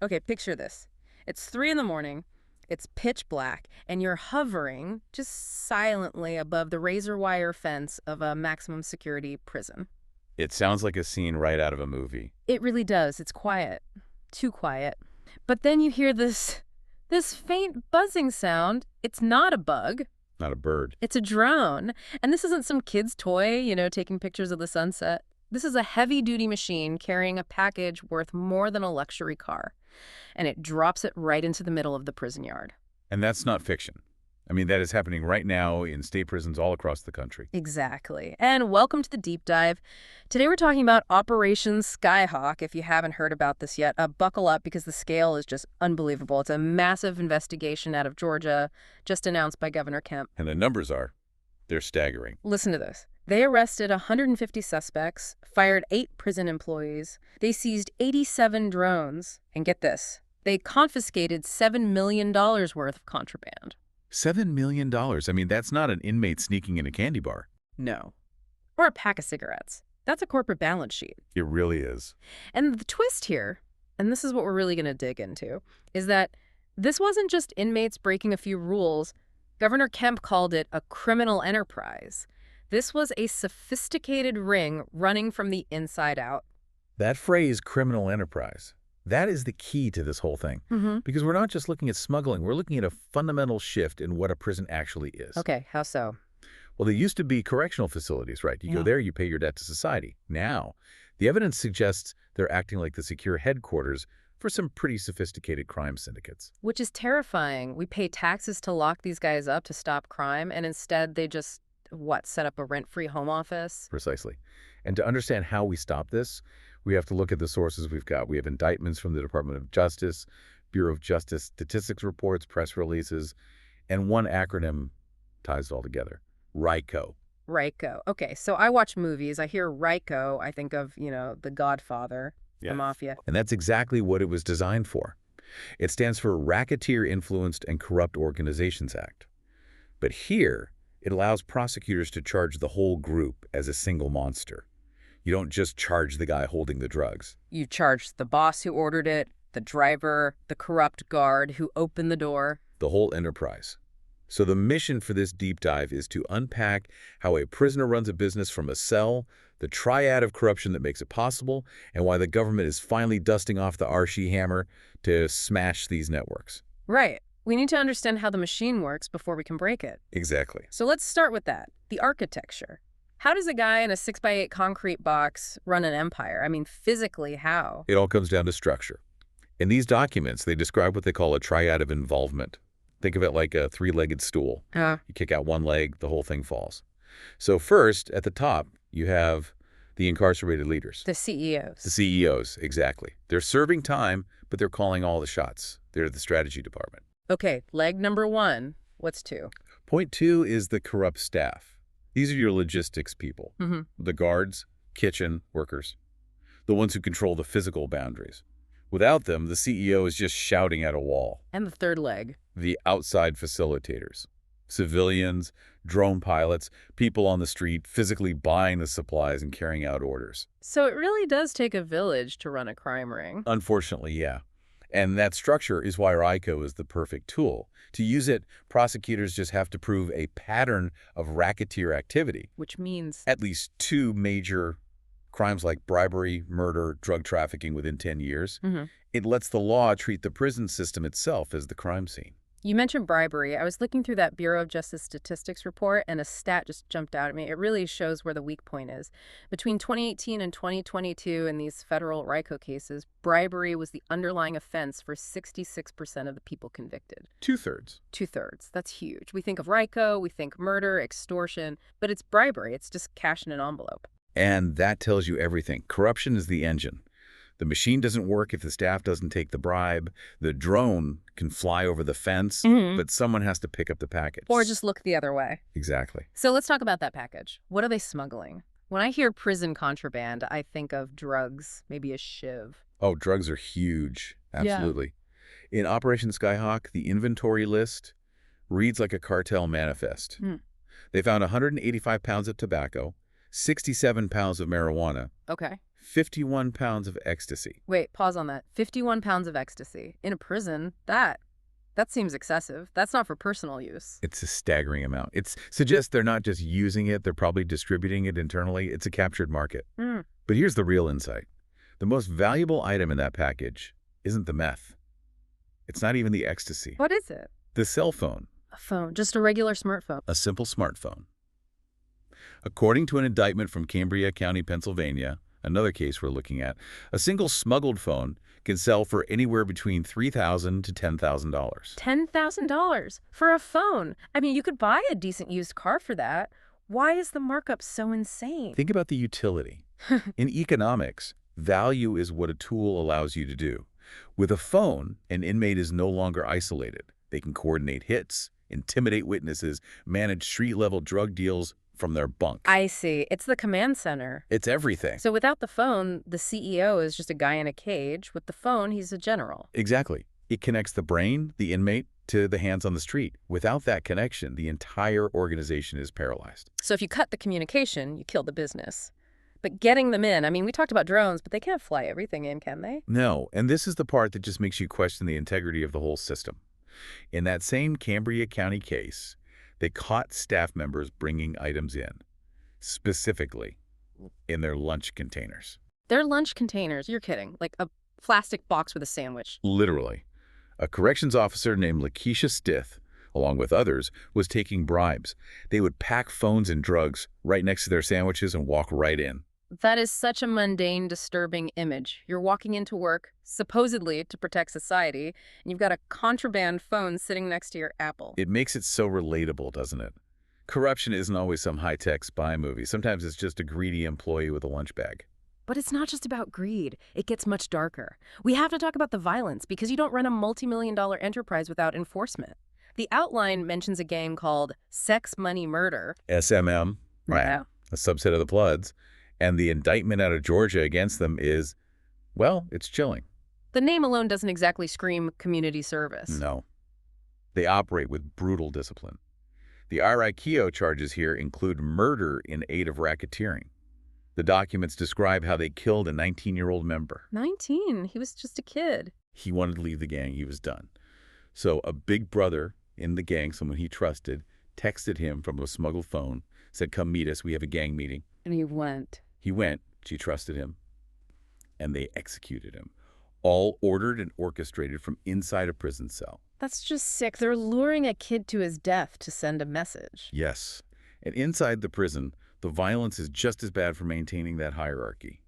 Okay, picture this. It's 3 in the morning, it's pitch black, and you're hovering just silently above the razor wire fence of a maximum security prison. It sounds like a scene right out of a movie. It really does. It's quiet. Too quiet. But then you hear this faint buzzing sound. It's not a bug. Not a bird. It's a drone. And this isn't some kid's toy, taking pictures of the sunset. This is a heavy-duty machine carrying a package worth more than a luxury car. And it drops it right into the middle of the prison yard. And that's not fiction. I mean, that is happening right now in state prisons all across the country. Exactly. And welcome to the Deep Dive. Today we're talking about Operation Skyhawk. If you haven't heard about this yet, buckle up because the scale is just unbelievable. It's a massive investigation out of Georgia, just announced by Governor Kemp. And the numbers they're staggering. Listen to this. They arrested 150 suspects, fired 8 prison employees. They seized 87 drones. And get this, they confiscated $7 million worth of contraband. $7 million. I mean, that's not an inmate sneaking in a candy bar. No. Or a pack of cigarettes. That's a corporate balance sheet. It really is. And the twist here, and this is what we're really going to dig into, is that this wasn't just inmates breaking a few rules. Governor Kemp called it a criminal enterprise. This was a sophisticated ring running from the inside out. That phrase, criminal enterprise, that is the key to this whole thing. Because we're not just looking at smuggling, we're looking at a fundamental shift in what a prison actually is. Okay, how so? Well, they used to be correctional facilities, right? You go there, you pay your debt to society. Now, the evidence suggests they're acting like the secure headquarters for some pretty sophisticated crime syndicates. Which is terrifying. We pay taxes to lock these guys up to stop crime, and instead they just, set up a rent-free home office? Precisely. And to understand how we stop this, we have to look at the sources we've got. We have indictments from the Department of Justice, Bureau of Justice statistics reports, press releases, and one acronym ties it all together: RICO. RICO. Okay, so I watch movies. I hear RICO. I think of, The Godfather, the mafia. And that's exactly what it was designed for. It stands for Racketeer Influenced and Corrupt Organizations Act. But here, it allows prosecutors to charge the whole group as a single monster. You don't just charge the guy holding the drugs. You charge the boss who ordered it, the driver, the corrupt guard who opened the door. The whole enterprise. So the mission for this deep dive is to unpack how a prisoner runs a business from a cell, the triad of corruption that makes it possible, and why the government is finally dusting off the Archie hammer to smash these networks. Right. We need to understand how the machine works before we can break it. Exactly. So let's start with that, the architecture. How does a guy in a 6x8 concrete box run an empire? I mean, physically, how? It all comes down to structure. In these documents, they describe what they call a triad of involvement. Think of it like a 3-legged stool. You kick out one leg, the whole thing falls. So first, at the top, you have the incarcerated leaders. The CEOs. The CEOs, exactly. They're serving time, but they're calling all the shots. They're the strategy department. Okay, leg number 1. What's 2? Point 2 is the corrupt staff. These are your logistics people. The guards, kitchen workers, the ones who control the physical boundaries. Without them, the CEO is just shouting at a wall. And the third leg? The outside facilitators. Civilians, drone pilots, people on the street physically buying the supplies and carrying out orders. So it really does take a village to run a crime ring. Unfortunately, yeah. And that structure is why RICO is the perfect tool. To use it, prosecutors just have to prove a pattern of racketeer activity. Which means? At least 2 major crimes like bribery, murder, drug trafficking within 10 years. It lets the law treat the prison system itself as the crime scene. You mentioned bribery. I was looking through that Bureau of Justice statistics report, and a stat just jumped out at me. It really shows where the weak point is. Between 2018 and 2022, in these federal RICO cases, bribery was the underlying offense for 66% of the people convicted. 2/3. 2/3. That's huge. We think of RICO, we think murder, extortion, but it's bribery. It's just cash in an envelope. And that tells you everything. Corruption is the engine. The machine doesn't work if the staff doesn't take the bribe. The drone can fly over the fence, but someone has to pick up the package. Or just look the other way. Exactly. So let's talk about that package. What are they smuggling? When I hear prison contraband, I think of drugs, maybe a shiv. Oh, drugs are huge. Absolutely. Yeah. In Operation Skyhawk, the inventory list reads like a cartel manifest. They found 185 pounds of tobacco, 67 pounds of marijuana, Okay. 51 pounds of ecstasy. Wait, pause on that. 51 pounds of ecstasy. In a prison? That seems excessive. That's not for personal use. It's a staggering amount. It suggests they're not just using it, they're probably distributing it internally. It's a captured market. Mm. But here's the real insight. The most valuable item in that package isn't the meth. It's not even the ecstasy. What is it? The cell phone. A phone. Just a regular smartphone. A simple smartphone. According to an indictment from Cambria County, Pennsylvania, another case we're looking at, a single smuggled phone can sell for anywhere between $3,000 to $10,000. $10,000 for a phone. I mean, you could buy a decent used car for that. Why is the markup so insane? Think about the utility. In economics, value is what a tool allows you to do. With a phone, an inmate is no longer isolated. They can coordinate hits, intimidate witnesses, manage street-level drug deals from their bunk. I see. It's the command center. It's everything. So without the phone, the CEO is just a guy in a cage. With the phone, he's a general. Exactly. It connects the brain, the inmate, to the hands on the street. Without that connection, the entire organization is paralyzed. So if you cut the communication, you kill the business. But getting them in, I mean, we talked about drones, but they can't fly everything in, can they? No, and this is the part that just makes you question the integrity of the whole system. In that same Cambria County case, they caught staff members bringing items in, specifically in their lunch containers. Their lunch containers, you're kidding, like a plastic box with a sandwich. Literally. A corrections officer named Lakeisha Stith, along with others, was taking bribes. They would pack phones and drugs right next to their sandwiches and walk right in. That is such a mundane, disturbing image. You're walking into work, supposedly to protect society, and you've got a contraband phone sitting next to your Apple. It makes it so relatable, doesn't it? Corruption isn't always some high-tech spy movie. Sometimes it's just a greedy employee with a lunch bag. But it's not just about greed. It gets much darker. We have to talk about the violence, because you don't run a multi-million-dollar enterprise without enforcement. The outline mentions a gang called Sex, Money, Murder. SMM, right? Yeah. A subset of the Bloods. And the indictment out of Georgia against them is, well, it's chilling. The name alone doesn't exactly scream community service. No. They operate with brutal discipline. The RICO charges here include murder in aid of racketeering. The documents describe how they killed a 19-year-old member. 19? He was just a kid. He wanted to leave the gang. He was done. So a big brother in the gang, someone he trusted, texted him from a smuggled phone, said, "Come meet us. We have a gang meeting." And he went. He went. She trusted him. And they executed him. All ordered and orchestrated from inside a prison cell. That's just sick. They're luring a kid to his death to send a message. Yes. And inside the prison, the violence is just as bad for maintaining that hierarchy.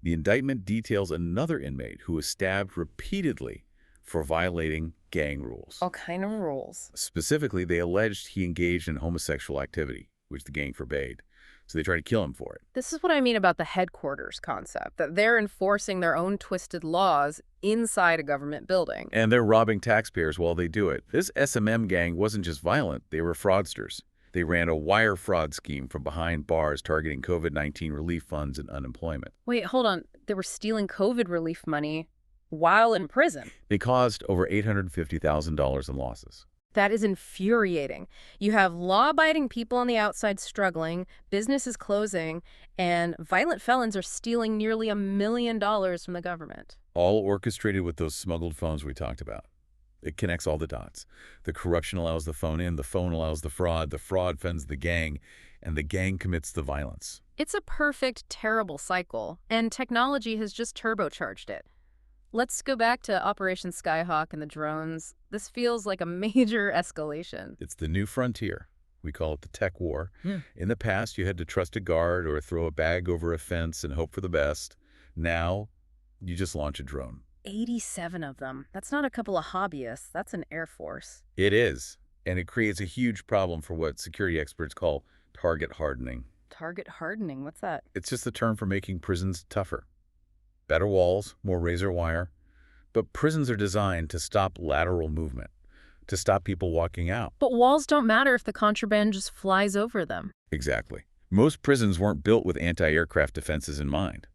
The indictment details another inmate who was stabbed repeatedly for violating gang rules. All kind of rules. Specifically, they alleged he engaged in homosexual activity, which the gang forbade. So they tried to kill him for it. This is what I mean about the headquarters concept, that they're enforcing their own twisted laws inside a government building. And they're robbing taxpayers while they do it. This SMM gang wasn't just violent, they were fraudsters. They ran a wire fraud scheme from behind bars targeting COVID-19 relief funds and unemployment. Wait, hold on. They were stealing COVID relief money while in prison. They caused over $850,000 in losses. That is infuriating. You have law-abiding people on the outside struggling, businesses closing, and violent felons are stealing nearly $1 million from the government. All orchestrated with those smuggled phones we talked about. It connects all the dots. The corruption allows the phone in, the phone allows the fraud funds the gang, and the gang commits the violence. It's a perfect, terrible cycle, and technology has just turbocharged it. Let's go back to Operation Skyhawk and the drones. This feels like a major escalation. It's the new frontier. We call it the tech war. Yeah. In the past, you had to trust a guard or throw a bag over a fence and hope for the best. Now, you just launch a drone. 87 of them. That's not a couple of hobbyists. That's an Air Force. It is, and it creates a huge problem for what security experts call target hardening. Target hardening? What's that? It's just the term for making prisons tougher. Better walls, more razor wire. But prisons are designed to stop lateral movement, to stop people walking out. But walls don't matter if the contraband just flies over them. Exactly. Most prisons weren't built with anti-aircraft defenses in mind.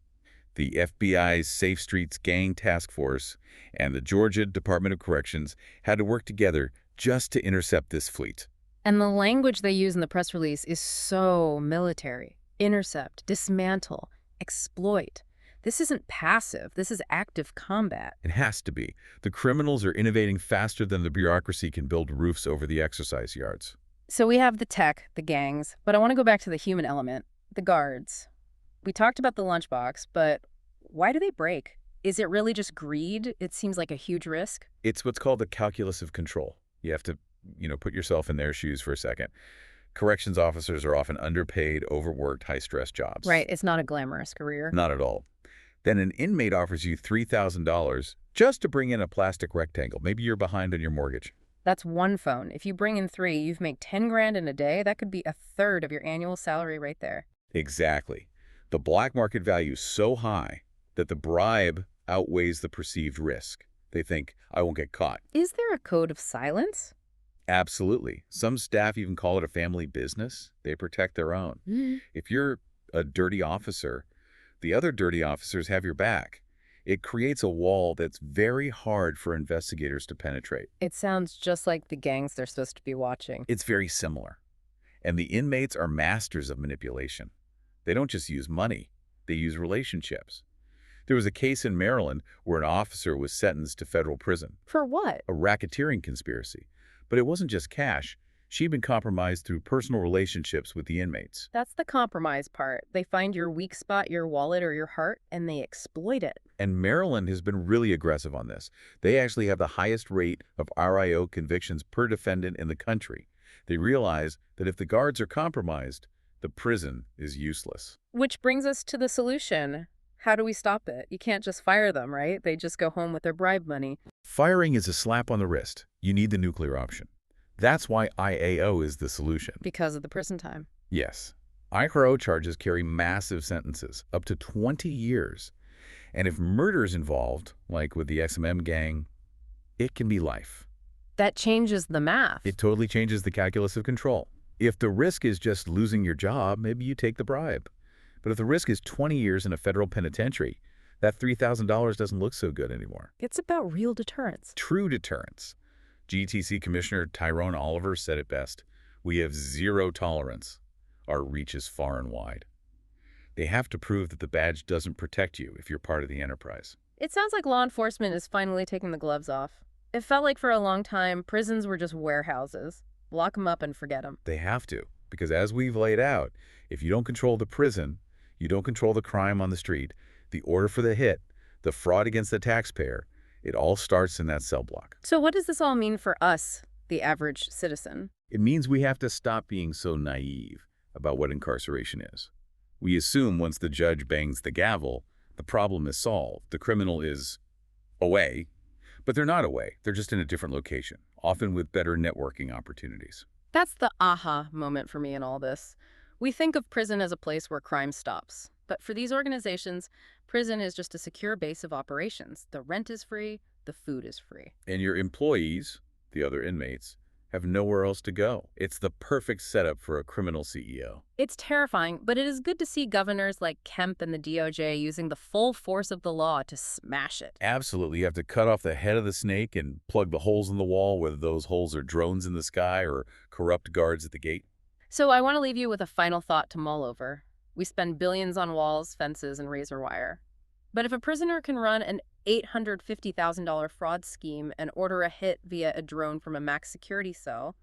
The FBI's Safe Streets Gang Task Force and the Georgia Department of Corrections had to work together just to intercept this fleet. And the language they use in the press release is so military. Intercept, dismantle, Exploit. This isn't passive. This is active combat. It has to be. The criminals are innovating faster than the bureaucracy can build roofs over the exercise yards. So we have the tech, the gangs, but I want to go back to the human element, the guards. We talked about the lunchbox, but why do they break? Is it really just greed? It seems like a huge risk. It's what's called the calculus of control. You have to, put yourself in their shoes for a second. Corrections officers are often underpaid, overworked, high-stress jobs. Right, it's not a glamorous career. Not at all. Then an inmate offers you $3,000 just to bring in a plastic rectangle. Maybe you're behind on your mortgage. That's one phone. If you bring in 3, you've made 10 grand in a day. That could be a third of your annual salary right there. Exactly. The black market value is so high that the bribe outweighs the perceived risk. They think, I won't get caught. Is there a code of silence? Absolutely. Some staff even call it a family business. They protect their own. If you're a dirty officer, the other dirty officers have your back. It creates a wall that's very hard for investigators to penetrate. It sounds just like the gangs they're supposed to be watching. It's very similar. And the inmates are masters of manipulation. They don't just use money. They use relationships. There was a case in Maryland where an officer was sentenced to federal prison. For what? A racketeering conspiracy. But it wasn't just cash. She'd been compromised through personal relationships with the inmates. That's the compromise part. They find your weak spot, your wallet, or your heart, and they exploit it. And Maryland has been really aggressive on this. They actually have the highest rate of RIO convictions per defendant in the country. They realize that if the guards are compromised, the prison is useless. Which brings us to the solution. How do we stop it? You can't just fire them, right? They just go home with their bribe money. Firing is a slap on the wrist. You need the nuclear option. That's why IAO is the solution. Because of the prison time. Yes. IAO charges carry massive sentences, up to 20 years. And if murder's involved, like with the XMM gang, it can be life. That changes the math. It totally changes the calculus of control. If the risk is just losing your job, maybe you take the bribe. But if the risk is 20 years in a federal penitentiary, that $3,000 doesn't look so good anymore. It's about real deterrence. True deterrence. GTC Commissioner Tyrone Oliver said it best. We have zero tolerance. Our reach is far and wide. They have to prove that the badge doesn't protect you if you're part of the enterprise. It sounds like law enforcement is finally taking the gloves off. It felt like for a long time, prisons were just warehouses. Lock them up and forget them. They have to, because as we've laid out, if you don't control the prison, you don't control the crime on the street, the order for the hit, the fraud against the taxpayer, it all starts in that cell block. So what does this all mean for us, the average citizen? It means we have to stop being so naive about what incarceration is. We assume once the judge bangs the gavel, the problem is solved. The criminal is away, but they're not away. They're just in a different location, often with better networking opportunities. That's the aha moment for me in all this. We think of prison as a place where crime stops. But for these organizations, prison is just a secure base of operations. The rent is free, the food is free. And your employees, the other inmates, have nowhere else to go. It's the perfect setup for a criminal CEO. It's terrifying, but it is good to see governors like Kemp and the DOJ using the full force of the law to smash it. Absolutely. You have to cut off the head of the snake and plug the holes in the wall, whether those holes are drones in the sky or corrupt guards at the gate. So I want to leave you with a final thought to mull over. We spend billions on walls, fences, and razor wire. But if a prisoner can run an $850,000 fraud scheme and order a hit via a drone from a max security cell,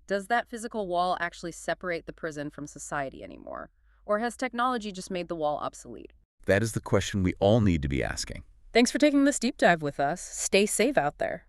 does that physical wall actually separate the prison from society anymore? Or has technology just made the wall obsolete? That is the question we all need to be asking. Thanks for taking this deep dive with us. Stay safe out there.